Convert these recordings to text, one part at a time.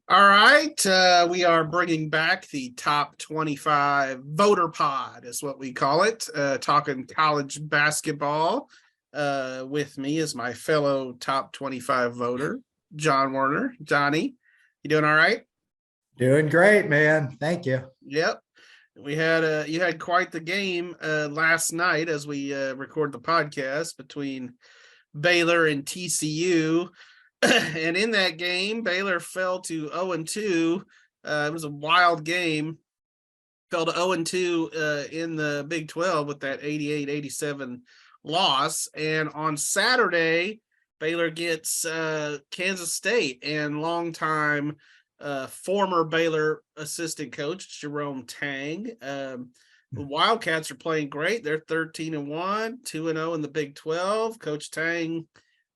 All right, we are bringing back the top 25 voter pod, is what we call it. Talking college basketball. With me is my fellow top 25 voter, John Werner. Johnny, you doing all right? Doing great, man. Thank you. Yep. We had you had quite the game last night as we record the podcast between Baylor and TCU. And in that game, Baylor fell to 0-2. It was a wild game. Fell to 0-2 in the Big 12 with that 88-87 loss. And on Saturday, Baylor gets Kansas State and longtime former Baylor assistant coach Jerome Tang. The Wildcats are playing great. They're 13-1, 2-0 in the Big 12. Coach Tang,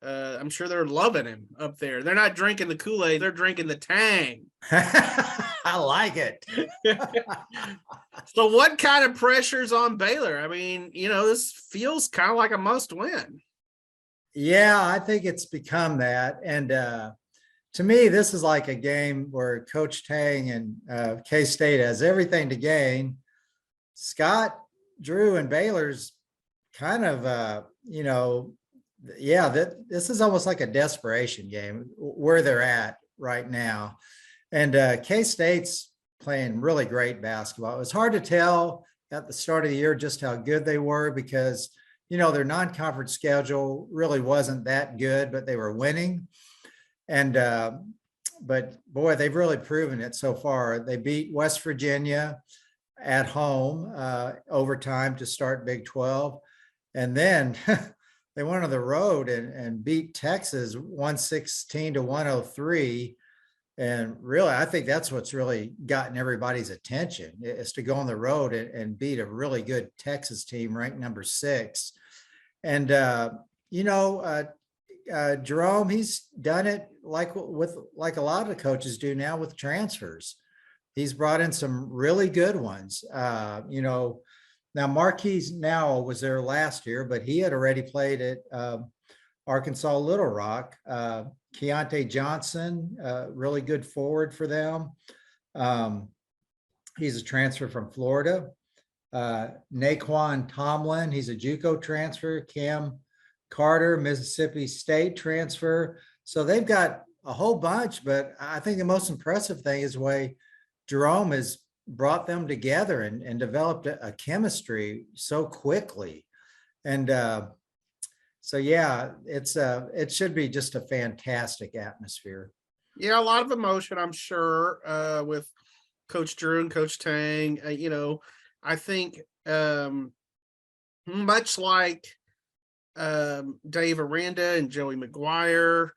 I'm sure they're loving him up there. They're not drinking the Kool-Aid, they're drinking the Tang. I like it. So what kind of pressure's on Baylor? I mean, this feels kind of like a must win. Yeah, I think it's become that. And to me, this is like a game where Coach Tang and K-State has everything to gain. Scott, Drew, and Baylor's kind of, this is almost like a desperation game where they're at right now. And K-State's playing really great basketball. It was hard to tell at the start of the year just how good they were because, their non-conference schedule really wasn't that good, but they were winning. And, but boy, they've really proven it so far. They beat West Virginia at home overtime to start Big 12. And then they went on the road and beat Texas 116-103. And really, I think that's what's really gotten everybody's attention is to go on the road and beat a really good Texas team ranked number 6. And, Jerome, he's done it like a lot of the coaches do now with transfers. He's brought in some really good ones. Now Marquise Now was there last year, but he had already played at Arkansas Little Rock. Keontae Johnson, really good forward for them. He's a transfer from Florida. Naquan Tomlin, he's a JUCO transfer. Cam Carter, Mississippi State transfer. So they've got a whole bunch, but I think the most impressive thing is the way Jerome has brought them together and developed a chemistry so quickly. And so, yeah, it should be just a fantastic atmosphere. Yeah, a lot of emotion, I'm sure, with Coach Drew and Coach Tang. I think much like Dave Aranda and Joey McGuire,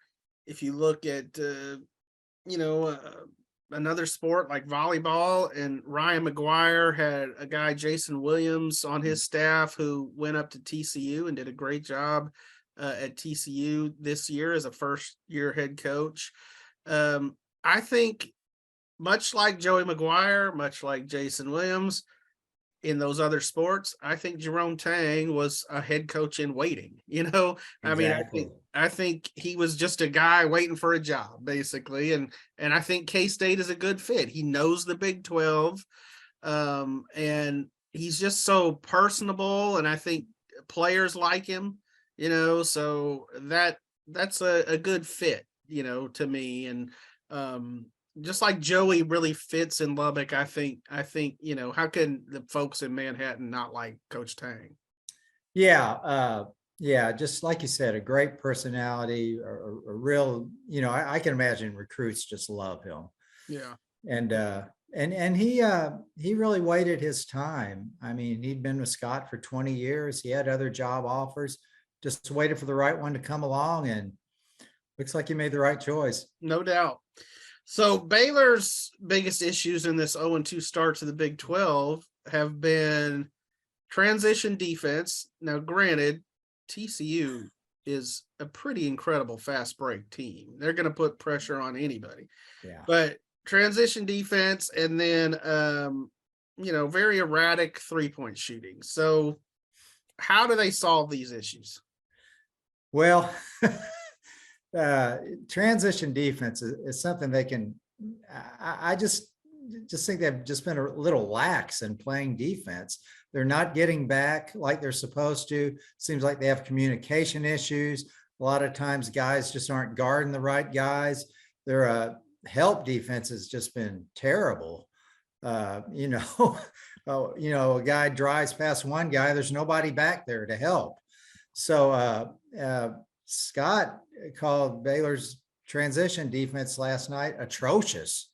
if you look at, another sport like volleyball, and Ryan McGuire had a guy, Jason Williams, on his staff who went up to TCU and did a great job at TCU this year as a first-year head coach. I think much like Joey McGuire, much like Jason Williams in those other sports, I think Jerome Tang was a head coach in waiting. Exactly. I mean, I think he was just a guy waiting for a job, basically. And I think K-State is a good fit. He knows the Big 12, and he's just so personable. And I think players like him, so that's a good fit, to me. And just like Joey really fits in Lubbock, I think, how can the folks in Manhattan not like Coach Tang? Yeah. Just like you said, a great personality, a real, I can imagine recruits just love him. Yeah. And he really waited his time. I mean, he'd been with Scott for 20 years. He had other job offers, just waited for the right one to come along, and looks like he made the right choice. No doubt. So Baylor's biggest issues in this 0-2 start to the Big 12 have been transition defense. Now, granted, TCU is a pretty incredible fast break team. They're going to put pressure on anybody. Yeah. But transition defense, and then, very erratic 3-point shooting. So how do they solve these issues? Well, transition defense is something they can I just think they've just been a little lax in playing defense. They're not getting back like they're supposed to. Seems like they have communication issues. A lot of times guys just aren't guarding the right guys. Their help defense has just been terrible. You know, a guy drives past one guy, there's nobody back there to help. So Scott called Baylor's transition defense last night atrocious.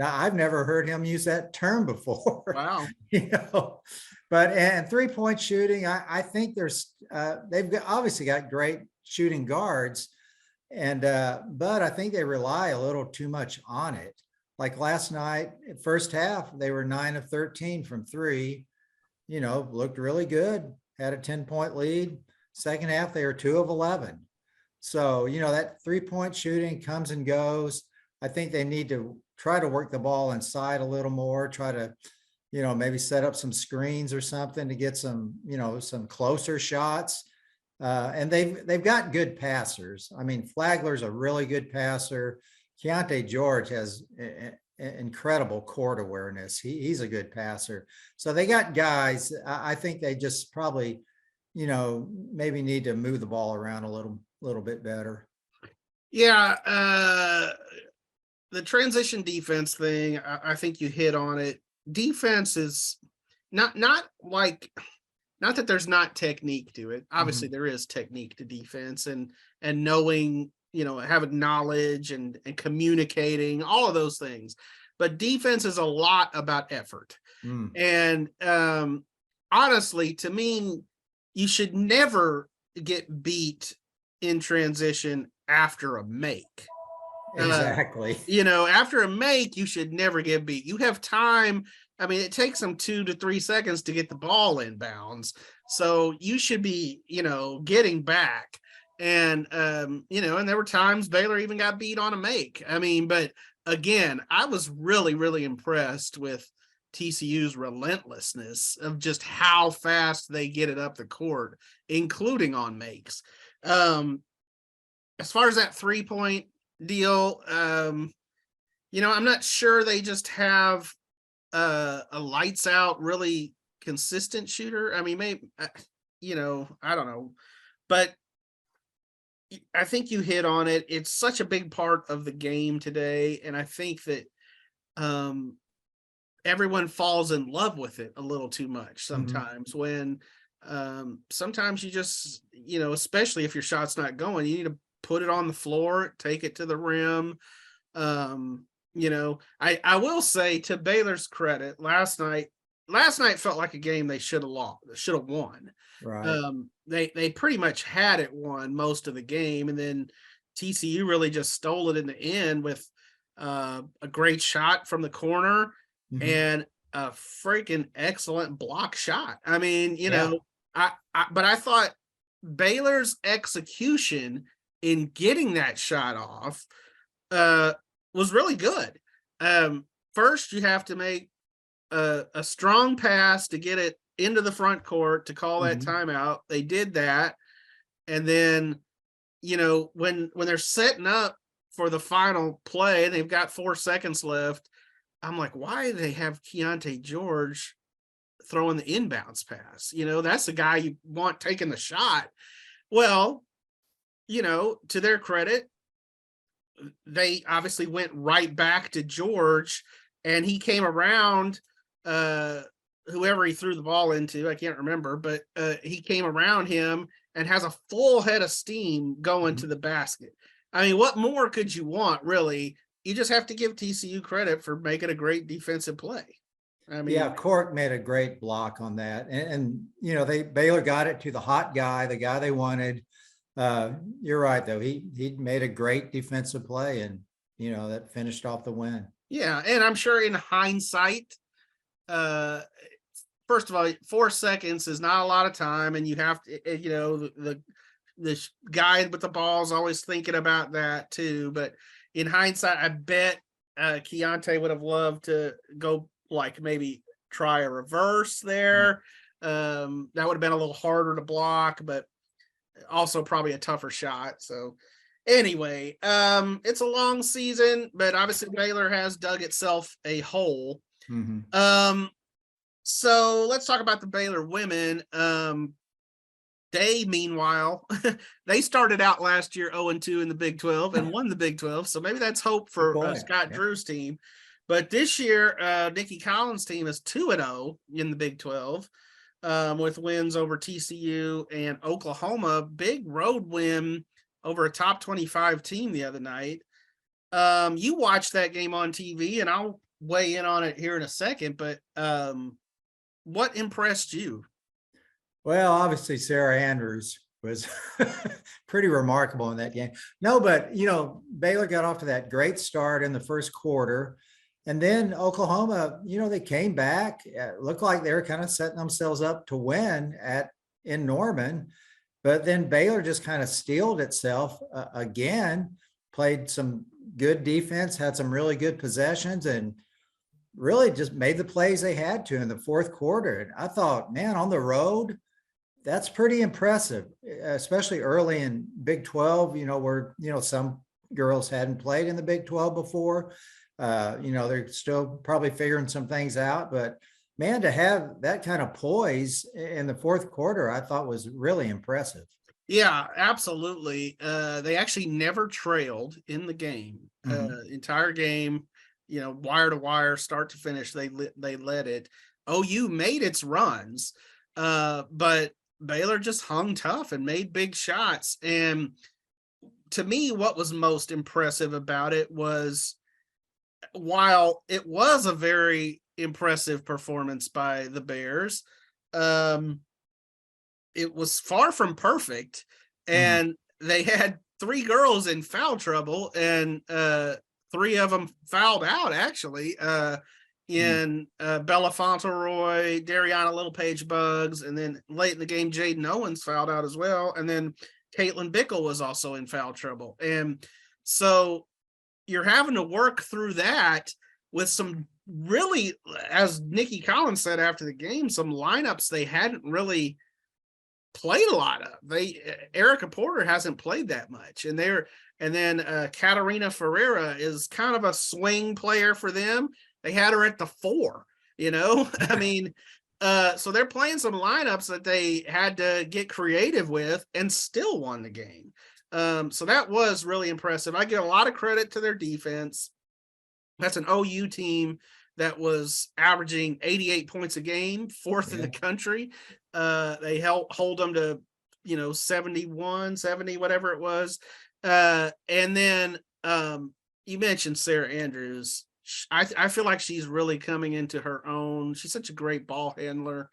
I've never heard him use that term before. Wow. But and 3-point shooting, I think they've obviously got great shooting guards, and but I think they rely a little too much on it. Like last night, first half, they were 9 of 13 from 3, looked really good, had a 10-point lead. Second half, they were 2 of 11. So, that 3-point shooting comes and goes. I think they need to try to work the ball inside a little more, try to, maybe set up some screens or something to get some, some closer shots. And they've got good passers. I mean, Flagler's a really good passer. Keontae George has incredible court awareness. He's a good passer. So they got guys. I think they just probably, maybe need to move the ball around a little bit better. Yeah. The transition defense thing, I think you hit on it. Defense is not that there's not technique to it. Obviously, there is technique to defense and knowing, having knowledge and communicating, all of those things. But defense is a lot about effort. And honestly, to me, you should never get beat in transition after a make. Exactly. After a make, you should never get beat. You have time. I mean, it takes them 2 to 3 seconds to get the ball inbounds. So you should be, getting back. And, and there were times Baylor even got beat on a make. I mean, but again, I was really, really impressed with TCU's relentlessness of just how fast they get it up the court, including on makes. As far as that 3-point deal, I'm not sure they just have a lights out, really consistent shooter. I mean, maybe, I don't know, but I think you hit on it. It's such a big part of the game today. And I think that everyone falls in love with it a little too much sometimes when sometimes you just, especially if your shot's not going, you need to put it on the floor, take it to the rim. I will say, to Baylor's credit, last night felt like a game they should have won. Right. They pretty much had it won most of the game, and then TCU really just stole it in the end with a great shot from the corner and a freaking excellent block shot. I mean, but I thought Baylor's execution in getting that shot off was really good. First, you have to make a strong pass to get it into the front court to call that timeout. They did that. And then, when they're setting up for the final play and they've got 4 seconds left, I'm like, why do they have Keontae George throwing the inbounds pass? That's the guy you want taking the shot. Well, to their credit, they obviously went right back to George, and he came around whoever he threw the ball into. I can't remember, but he came around him and has a full head of steam going to the basket. I mean, what more could you want, really? You just have to give TCU credit for making a great defensive play. I mean, yeah, Cork made a great block on that, and Baylor got it to the hot guy, the guy they wanted. You're right, though. He made a great defensive play, and that finished off the win. Yeah, and I'm sure in hindsight, first of all, 4 seconds is not a lot of time, and you have to, the guy with the ball is always thinking about that too. But in hindsight, I bet Keontae would have loved to go maybe try a reverse there. That would have been a little harder to block, but also probably a tougher shot. So Anyway, it's a long season, but obviously Baylor has dug itself a hole. Mhm. So let's talk about the Baylor women. They, meanwhile, they started out last year 0-2 in the Big 12 and won the Big 12. So maybe that's hope Good for point. Scott Yeah. Drew's team. But this year, Nikki Collins' team is 2-0 in the Big 12 with wins over TCU and Oklahoma. Big road win over a top 25 team the other night. You watched that game on TV, and I'll weigh in on it here in a second. But what impressed you? Well, obviously Sarah Andrews was pretty remarkable in that game. No, but Baylor got off to that great start in the first quarter. And then Oklahoma, they came back. It looked like they were kind of setting themselves up to win in Norman. But then Baylor just kind of steeled itself again, played some good defense, had some really good possessions, and really just made the plays they had to in the fourth quarter. And I thought, man, on the road, that's pretty impressive, especially early in Big 12, where, some girls hadn't played in the Big 12 before. They're still probably figuring some things out, but man, to have that kind of poise in the fourth quarter, I thought was really impressive. Yeah, absolutely. They actually never trailed in the game. Entire game, wire to wire, start to finish, they led it. OU made its runs, but Baylor just hung tough and made big shots. And to me, what was most impressive about it was, while it was a very impressive performance by the Bears, it was far from perfect, and they had 3 girls in foul trouble, and 3 of them fouled out actually. In Bella Fauntleroy, Dariana Littlepage Bugs, and then late in the game, Jaden Owens fouled out as well. And then Caitlin Bickle was also in foul trouble. And so you're having to work through that with some really, as Nikki Collins said after the game, some lineups they hadn't really played a lot of. Erica Porter hasn't played that much. And then Katarina Ferreira is kind of a swing player for them. They had her at the 4, I mean, so they're playing some lineups that they had to get creative with and still won the game. So that was really impressive. I give a lot of credit to their defense. That's an OU team that was averaging 88 points a game, 4th in the country. They hold them to, 71, 70, whatever it was. And then you mentioned Sarah Andrews. I feel like she's really coming into her own. She's such a great ball handler.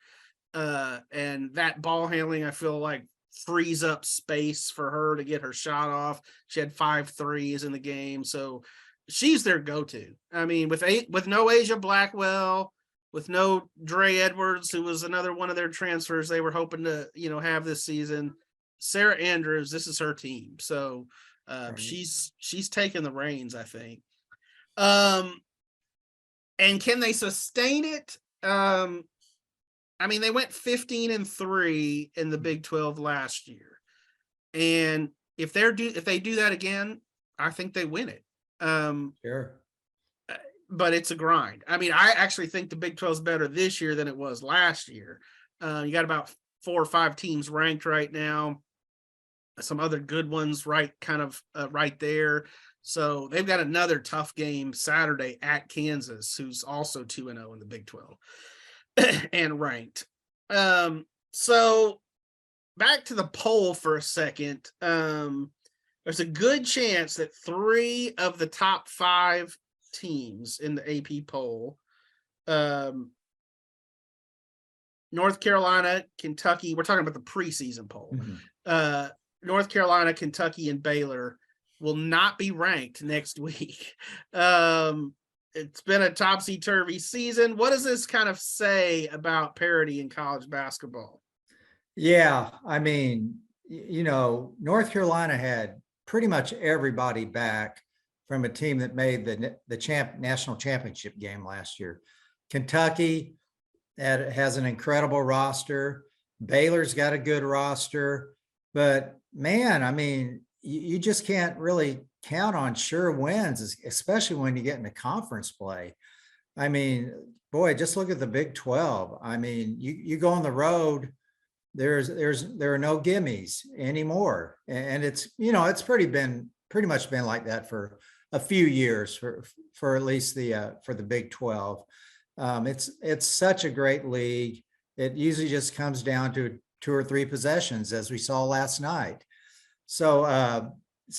And that ball handling, I feel like, frees up space for her to get her shot off. She had 5 threes in the game. So she's their go-to. I mean, with no Asia Blackwell, with no Dre Edwards, who was another one of their transfers they were hoping to, have this season, Sarah Andrews, this is her team. So she's taking the reins, I think. And can they sustain it? I mean, they went 15-3 in the Big 12 last year. And if they do that again, I think they win it. Sure. But it's a grind. I mean, I actually think the Big 12 is better this year than it was last year. You got about 4 or 5 teams ranked right now. Some other good ones right there. So they've got another tough game Saturday at Kansas, who's also 2-0 in the Big 12 and ranked. So back to the poll for a second. There's a good chance that 3 of the top 5 teams in the AP poll, North Carolina, Kentucky, we're talking about the preseason poll. North Carolina, Kentucky, and Baylor will not be ranked next week. It's been a topsy-turvy season. What does this kind of say about parity in college basketball? Yeah, I mean, North Carolina had pretty much everybody back from a team that made the national championship game last year. Kentucky has an incredible roster. Baylor's got a good roster. But man, I mean, you just can't really count on sure wins, especially when you get into conference play. I mean, boy, just look at the Big 12. I mean, you go on the road, there are no gimmies anymore. And it's, it's pretty much been like that for a few years for at least for the Big 12. It's such a great league. It usually just comes down to 2 or 3 possessions, as we saw last night. So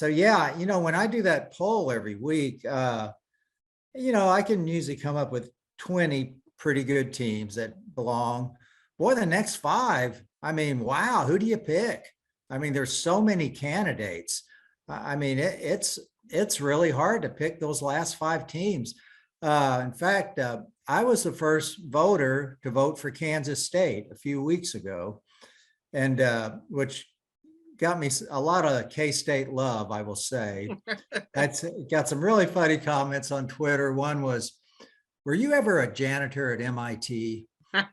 yeah, when I do that poll every week, I can usually come up with 20 pretty good teams that belong. Boy, the next 5, I mean, wow, who do you pick? I mean, there's so many candidates. I mean, it's really hard to pick those last 5 teams. In fact, I was the first voter to vote for Kansas State a few weeks ago, and which got me a lot of K-State love, I will say. That's got some really funny comments on Twitter. One was, "Were you ever a janitor at MIT?" Of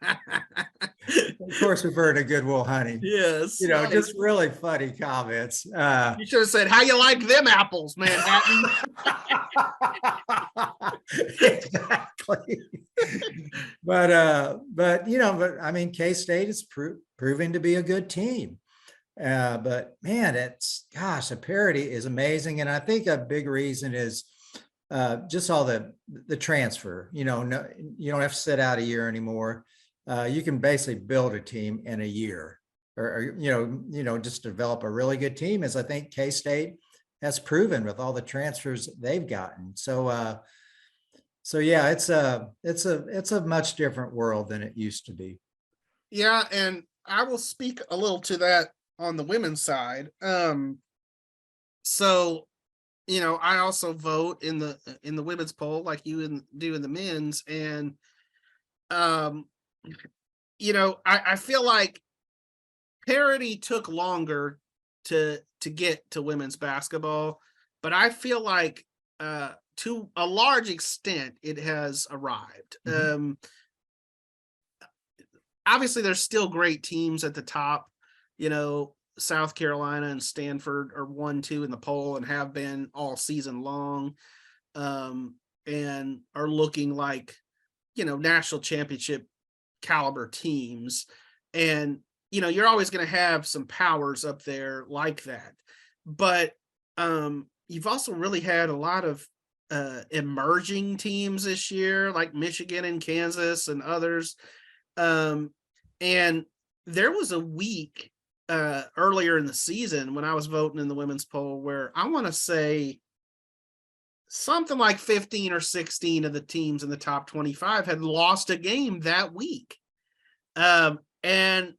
course, we've heard of Good Will Hunting. Yes. Just really funny comments. You should have said, "How you like them apples, Manhattan?" Exactly. But I mean, K-State is proving to be a good team. But man, the parity is amazing. And I think a big reason is just all the transfer. No, you don't have to sit out a year anymore. You can basically build a team in a year, or just develop a really good team, as I think K-State has proven with all the transfers they've gotten. So yeah, it's a much different world than it used to be. Yeah, and I will speak a little to that on the women's side. So, I also vote in the women's poll like you do in the men's, and I feel like parity took longer to get to women's basketball, but I feel like to a large extent it has arrived. Mm-hmm. Obviously there's still great teams at the top. South Carolina and Stanford are 1-2 in the poll and have been all season long, and are looking like national championship caliber teams. And you're always going to have some powers up there like that, but you've also really had a lot of emerging teams this year, like Michigan and Kansas and others. And there was a week earlier in the season when I was voting in the women's poll where I want to say something like 15 or 16 of the teams in the top 25 had lost a game that week. And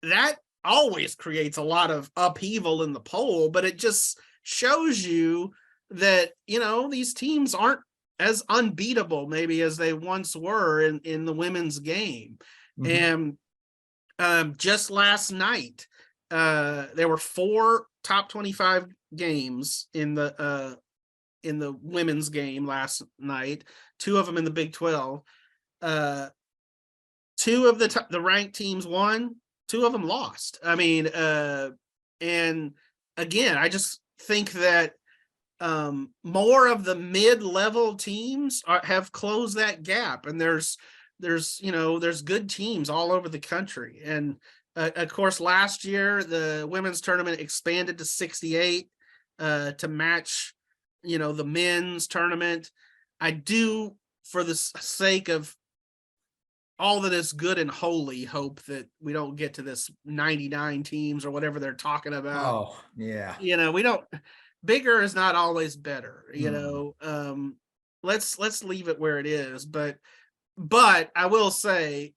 that always creates a lot of upheaval in the poll, but it just shows you that, these teams aren't as unbeatable maybe as they once were in the women's game. Mm-hmm. And just last night, there were 4 top 25 games in the women's game last night, 2 of them in the Big 12. 2 of the ranked teams won, 2 of them lost. I mean, and again, I just think that more of the mid-level teams have closed that gap, and there's good teams all over the country. And of course, last year the women's tournament expanded to 68 to match the men's tournament. I do, for the sake of all that is good and holy, hope that we don't get to this 99 teams or whatever they're talking about. Oh yeah. We don't, bigger is not always better, let's leave it where it is. But I will say,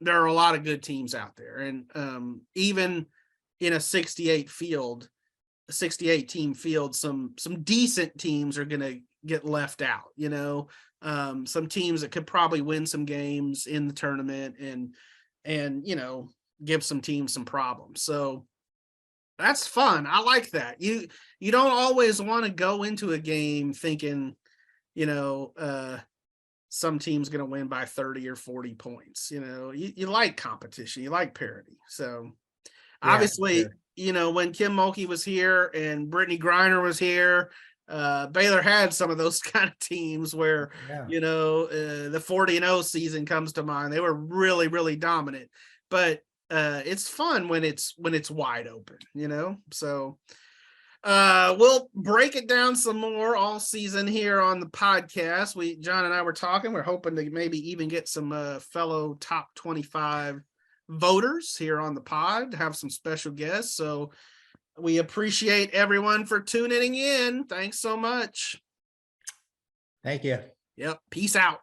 there are a lot of good teams out there, and even in a 68 team field, some decent teams are going to get left out. Some teams that could probably win some games in the tournament and give some teams some problems. So that's fun. I like that. You don't always want to go into a game thinking, some team's going to win by 30 or 40 points. You like competition, you like parity. So obviously, when Kim Mulkey was here and Brittany Griner was here, Baylor had some of those kind of teams where, Yeah. the 40-0 season comes to mind. They were really, really dominant, but it's fun when it's wide open, so we'll break it down some more all season here on the podcast. John and I were talking, we're hoping to maybe even get some fellow top 25 voters here on the pod, have some special guests. So we appreciate everyone for tuning in. Thanks so much. Thank you. Yep. Peace out.